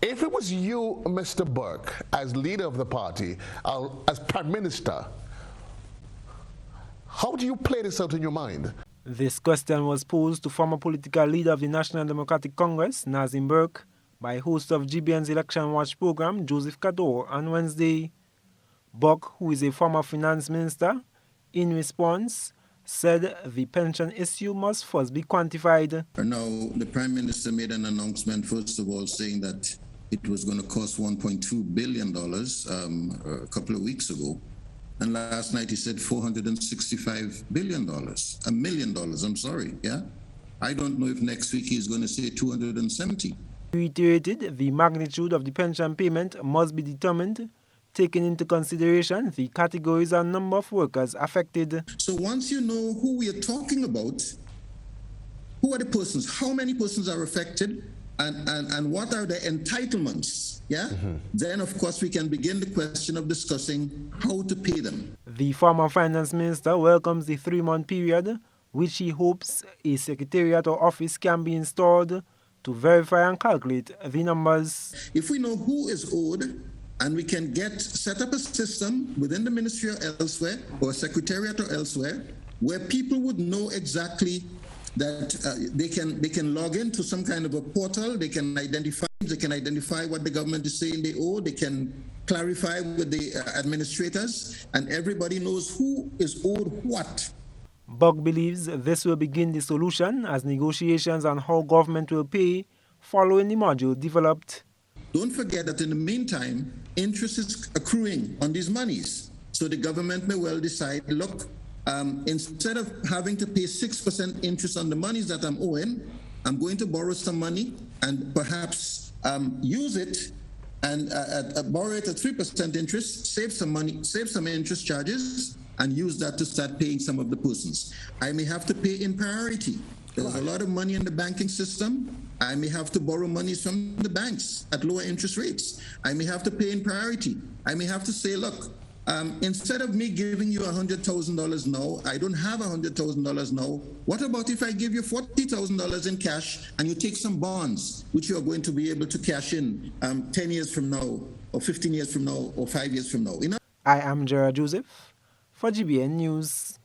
If it was you, Mr. Burke, as leader of the party, as Prime Minister, how do you play this out in your mind? This question was posed to former political leader of the National Democratic Congress, Nazim Burke, by host of GBN's Election Watch program, Joseph Kador, on Wednesday. Burke, who is a former finance minister, in response, said the pension issue must first be quantified. Now, the Prime Minister made an announcement, first of all, saying that it was going to cost $1.2 billion a couple of weeks ago. And last night he said $465 billion, $1 million, I'm sorry, yeah? I don't know if next week he's going to say 270. He reiterated the magnitude of the pension payment must be determined, taking into consideration the categories and number of workers affected. So once you know who we are talking about, who are the persons, how many persons are affected, and what are the entitlements, yeah? Then, of course, we can begin the question of discussing how to pay them. The former finance minister welcomes the 3-month period, which he hopes a secretariat or office can be installed to verify and calculate the numbers. If we know who is owed, and we can set up a system within the ministry or elsewhere, or secretariat or elsewhere, where people would know exactly that they can log into some kind of a portal, they can identify what the government is saying they owe, they can clarify with the administrators, and everybody knows who is owed what. Burke believes this will begin the solution as negotiations on how government will pay following the module developed. Don't forget that in the meantime, interest is accruing on these monies. So the government may well decide, look, instead of having to pay 6% interest on the monies that I'm owing, I'm going to borrow some money and perhaps use it and borrow it at 3% interest, save some money, save some interest charges, and use that to start paying some of the persons. I may have to pay in priority. There's a lot of money in the banking system. I may have to borrow money from the banks at lower interest rates. I may have to pay in priority. I may have to say, look, instead of me giving you $100,000 now, I don't have $100,000 now. What about if I give you $40,000 in cash and you take some bonds, which you are going to be able to cash in 10 years from now, or 15 years from now, or 5 years from now? I am Gerard Joseph for GBN News.